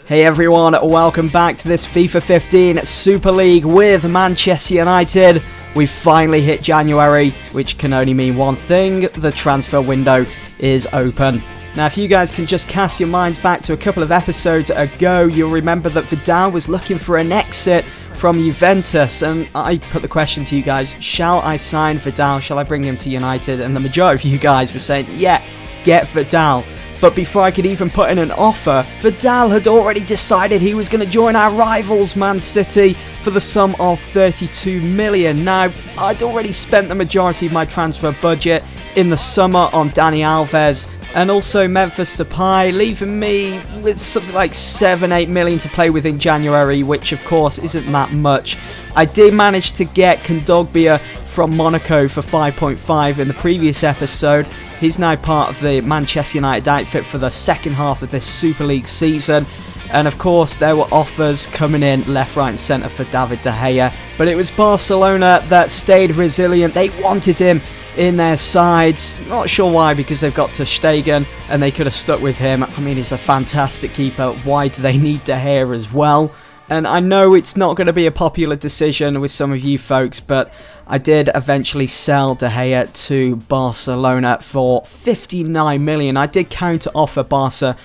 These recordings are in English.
Hey everyone, welcome back to this FIFA 15 Super League with Manchester United. We've finally hit January, which can only mean one thing: the transfer window is open. Now, if you guys can just cast your minds back to a couple of episodes ago, you'll remember that Vidal was looking for an exit from Juventus, and I put the question to you guys: shall I sign Vidal? Shall I bring him to United? And the majority of you guys were saying, yeah, get Vidal. But before I could even put in an offer, Vidal had already decided he was going to join our rivals Man City for the sum of 32 million. Now, I'd already spent the majority of my transfer budget in the summer on Dani Alves and also Memphis Depay, leaving me with something like 7-8 million to play with in January, which of course isn't that much. I did manage to get Kondogbia from Monaco for 5.5 in the previous episode. He's now part of the Manchester United outfit for the second half of this Super League season. And of course, there were offers coming in left, right and centre for David De Gea. But it was Barcelona that stayed resilient. They wanted him in their sides. Not sure why, because they've got Ter Stegen and they could have stuck with him. I mean, he's a fantastic keeper. Why do they need De Gea as well? And I know it's not going to be a popular decision with some of you folks, but I did eventually sell De Gea to Barcelona for 59 million. I did counter offer Barca,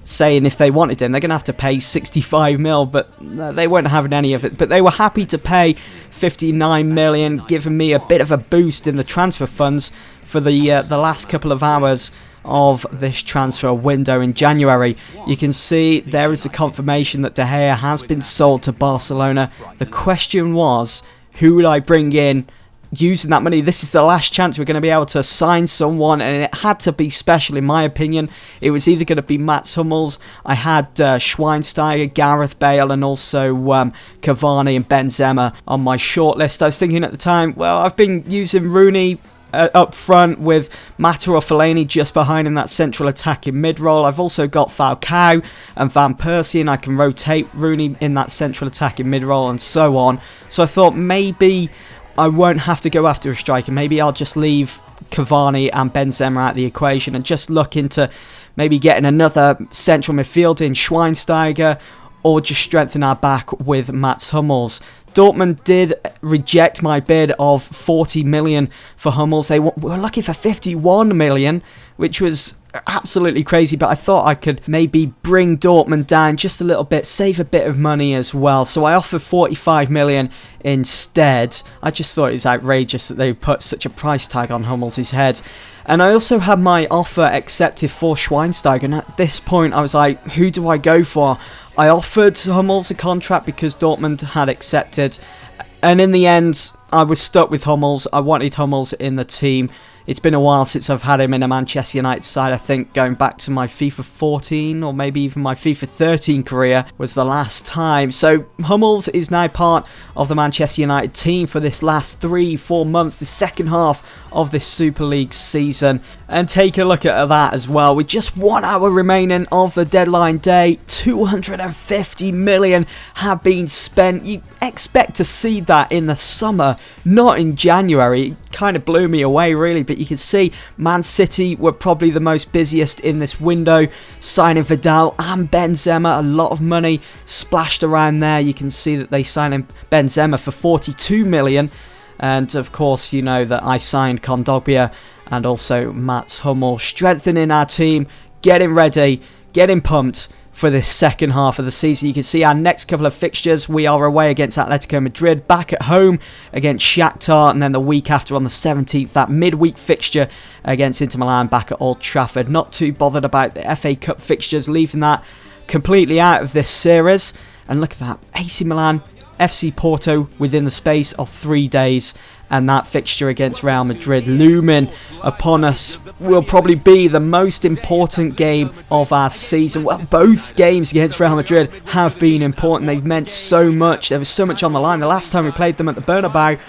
saying if they wanted him, they're going to have to pay 65 mil, but they weren't having any of it. But they were happy to pay 59 million, giving me a bit of a boost in the transfer funds for the last couple of hours of this transfer window in January. You can see there is the confirmation that De Gea has been sold to Barcelona. The question was, who would I bring in using that money? This is the last chance we're going to be able to sign someone, and it had to be special in my opinion. It was either going to be Mats Hummels. I had Schweinsteiger, Gareth Bale and also Cavani and Benzema on my shortlist. I was thinking at the time, well, I've been using Rooney up front with Mata or Fellaini just behind in that central attacking mid-role. I've also got Falcao and Van Persie, and I can rotate Rooney in that central attacking mid-role and so on. So I thought maybe I won't have to go after a striker. Maybe I'll just leave Cavani and Benzema out of the equation and just look into maybe getting another central midfielder in Schweinsteiger, or just strengthen our back with Mats Hummels. Dortmund did reject my bid of 40 million for Hummels. They were looking for 51 million, which was absolutely crazy, but I thought I could maybe bring Dortmund down just a little bit, save a bit of money as well. So I offered 45 million instead. I just thought it was outrageous that they put such a price tag on Hummels' head. And I also had my offer accepted for Schweinsteiger, and at this point I was like, who do I go for? I offered Hummels a contract because Dortmund had accepted, and in the end I was stuck with Hummels. I wanted Hummels in the team. It's been a while since I've had him in a Manchester United side. I think going back to my FIFA 14 or maybe even my FIFA 13 career was the last time. So Hummels is now part of the Manchester United team for this last 3-4 months, the second half of this Super League season. And take a look at that as well. With just 1 hour remaining of the deadline day, 250 million have been spent. You expect to see that in the summer, not in January. It kind of blew me away really, but you can see Man City were probably the most busiest in this window, signing Vidal and Benzema. A lot of money splashed around there. You can see that they signed Benzema for 42 million. And of course, you know that I signed Kondogbia and also Mats Hummels, strengthening our team, getting ready, getting pumped for this second half of the season. You can see our next couple of fixtures. We are away against Atletico Madrid, back at home against Shakhtar, and then the week after on the 17th, that midweek fixture against Inter Milan back at Old Trafford. Not too bothered about the FA Cup fixtures, leaving that completely out of this series. And look at that, AC Milan, FC Porto within the space of 3 days, and that fixture against Real Madrid looming upon us will probably be the most important game of our season. Well, both games against Real Madrid have been important. They've meant so much. There was so much on the line. The last time we played them at the Bernabeu,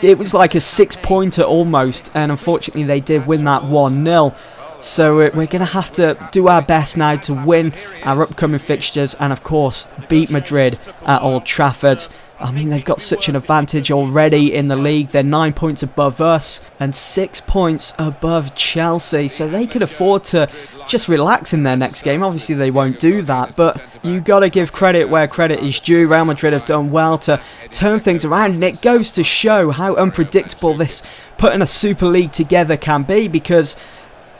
it was like a 6-pointer almost, and unfortunately they did win that 1-0. So we're going to have to do our best now to win our upcoming fixtures and, of course, beat Madrid at Old Trafford. I mean, they've got such an advantage already in the league. They're 9 points above us and 6 points above Chelsea. So they could afford to just relax in their next game. Obviously, they won't do that. But you got to give credit where credit is due. Real Madrid have done well to turn things around. And it goes to show how unpredictable this putting a Super League together can be. Because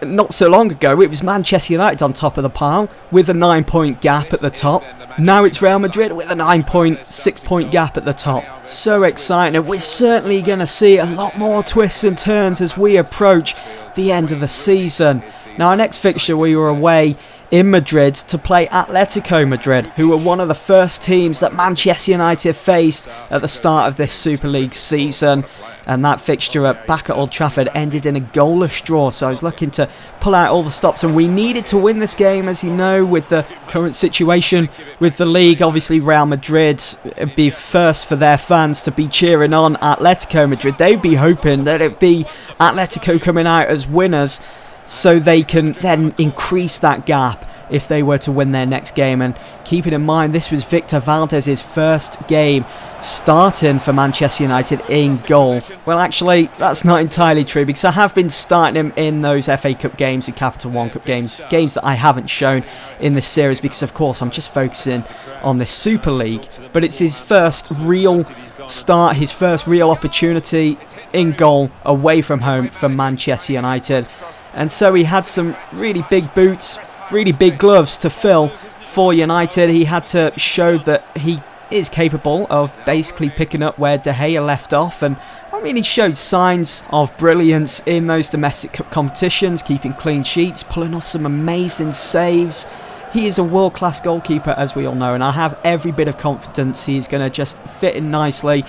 not so long ago, it was Manchester United on top of the pile with a 9-point gap at the top. Now it's Real Madrid with a 6-point gap at the top. So exciting, and we're certainly going to see a lot more twists and turns as we approach the end of the season. Now, our next fixture, we were away in Madrid to play Atletico Madrid, who were one of the first teams that Manchester United faced at the start of this Super League season. And that fixture back at Old Trafford ended in a goalless draw. So I was looking to pull out all the stops. And we needed to win this game, as you know, with the current situation with the league. Obviously, Real Madrid would be first for their fans to be cheering on Atletico Madrid. They'd be hoping that it'd be Atletico coming out as winners, so they can then increase that gap if they were to win their next game. And keeping in mind, this was Victor Valdez's first game starting for Manchester United in goal. Well, actually, that's not entirely true, because I have been starting him in those FA Cup games and Capital One Cup games that I haven't shown in this series, because of course I'm just focusing on this Super League. But it's his first real start, his first real opportunity in goal away from home for Manchester United. And so he had some really big boots, really big gloves to fill for United. He had to show that he is capable of basically picking up where De Gea left off. And I mean, he showed signs of brilliance in those domestic cup competitions, keeping clean sheets, pulling off some amazing saves. He is a world-class goalkeeper, as we all know, and I have every bit of confidence he's going to just fit in nicely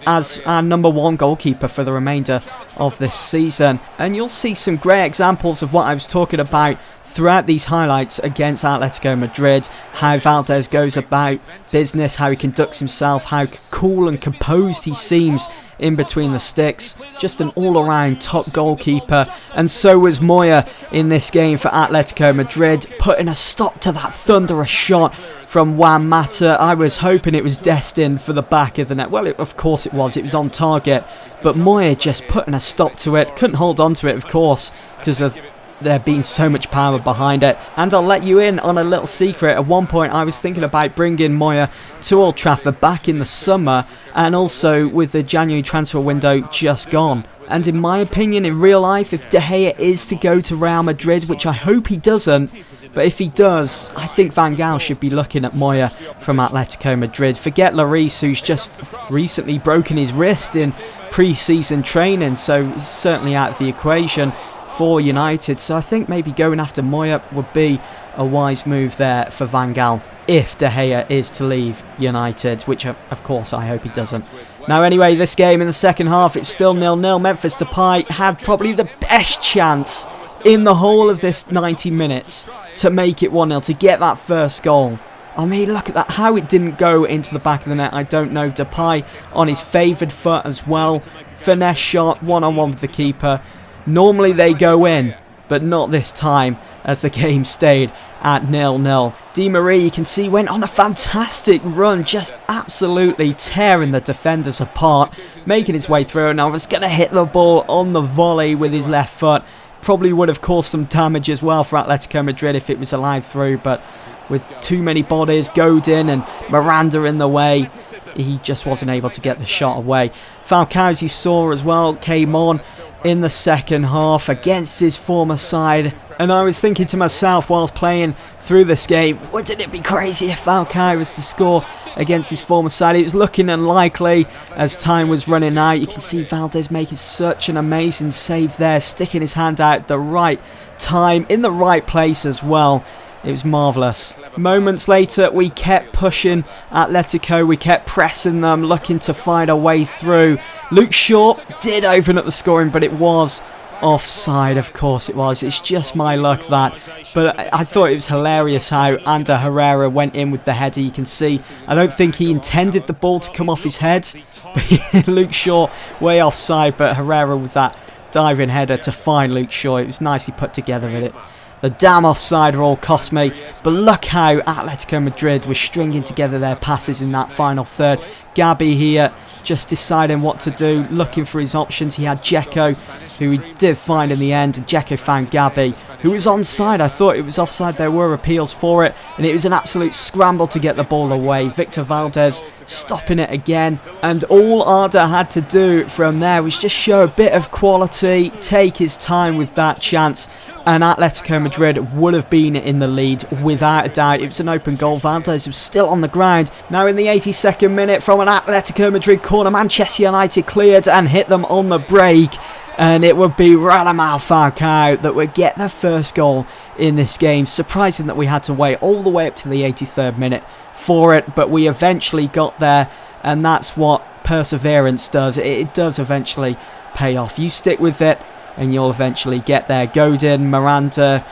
as our number one goalkeeper for the remainder of this season. And you'll see some great examples of what I was talking about throughout these highlights against Atletico Madrid. How Valdez goes about business, how he conducts himself, how cool and composed he seems in between the sticks. Just an all-around top goalkeeper. And so was Moya in this game for Atletico Madrid, putting a stop to that thunderous shot from Juan Mata. I was hoping it was destined for the back of the net. Well, of course it was on target. But Moya just putting a stop to it. Couldn't hold on to it, of course, because of there being so much power behind it. And I'll let you in on a little secret. At one point I was thinking about bringing Moya to Old Trafford back in the summer, and also with the January transfer window just gone. And in my opinion, in real life, if De Gea is to go to Real Madrid, which I hope he doesn't, but if he does, I think Van Gaal should be looking at Moya from Atletico Madrid. Forget Lloris, who's just recently broken his wrist in pre-season training, so he's certainly out of the equation for United. So I think maybe going after Moya would be a wise move there for Van Gaal if De Gea is to leave United, which of course I hope he doesn't. Now anyway, this game in the second half, it's still 0-0. Memphis Depay had probably the best chance in the whole of this 90 minutes to make it 1-0, to get that first goal. I mean, look at that, how it didn't go into the back of the net, I don't know. Depay on his favoured foot as well. Finesse shot, one-on-one with the keeper. Normally they go in, but not this time, as the game stayed at 0-0. Di Maria, you can see, went on a fantastic run, just absolutely tearing the defenders apart, making his way through, and I was going to hit the ball on the volley with his left foot. Probably would have caused some damage as well for Atletico Madrid if it was alive through, but with too many bodies, Godin and Miranda in the way, he just wasn't able to get the shot away. Falcao, as you saw as well, came on in the second half against his former side, and I was thinking to myself whilst playing through this game, wouldn't it be crazy if Falcao was to score against his former side? It was looking unlikely as time was running out. You can see Valdez making such an amazing save there, sticking his hand out at the right time, in the right place as well. It was marvellous. Moments later, we kept pushing Atletico. We kept pressing them, looking to find a way through. Luke Shaw did open up the scoring, but it was offside. Of course it was. It's just my luck that. But I thought it was hilarious how Ander Herrera went in with the header. You can see, I don't think he intended the ball to come off his head. But Luke Shaw way offside, but Herrera with that diving header to find Luke Shaw. It was nicely put together with it. The damn offside rule cost me, but look how Atletico Madrid was stringing together their passes in that final third. Gabi here just deciding what to do, looking for his options. He had Dzeko, who he did find in the end, and Dzeko found Gabi, who was onside. I thought it was offside, there were appeals for it, and it was an absolute scramble to get the ball away. Victor Valdez stopping it again, and all Arda had to do from there was just show a bit of quality, take his time with that chance, and Atletico Madrid would have been in the lead without a doubt. It was an open goal. Valdez was still on the ground. Now in the 82nd minute, from an Atletico Madrid corner, Manchester United cleared and hit them on the break. And it would be Radamel Falcao that would get the first goal in this game. Surprising that we had to wait all the way up to the 83rd minute for it, but we eventually got there, and that's what perseverance does. It does eventually pay off. You stick with it and you'll eventually get there. Godin, Miranda,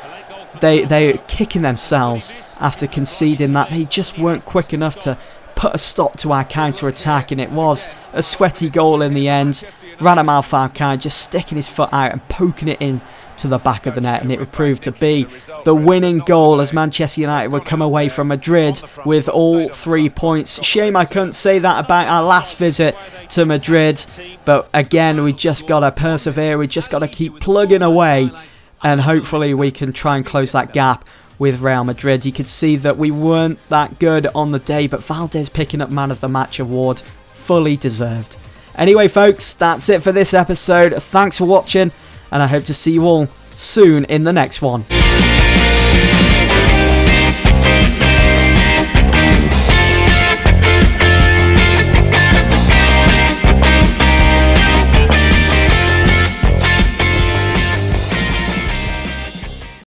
they're kicking themselves after conceding that. They just weren't quick enough to put a stop to our counter-attack, and it was a sweaty goal in the end. Radamel Falcao just sticking his foot out and poking it in to the back of the net, and it would prove to be the winning goal as Manchester United would come away from Madrid with all 3 points. Shame I couldn't say that about our last visit to Madrid, but again, we just got to persevere, we just got to keep plugging away, and hopefully we can try and close that gap with Real Madrid. You could see that we weren't that good on the day, but Valdez picking up Man of the Match award, fully deserved. Anyway folks, that's it for this episode. Thanks for watching, and I hope to see you all soon in the next one.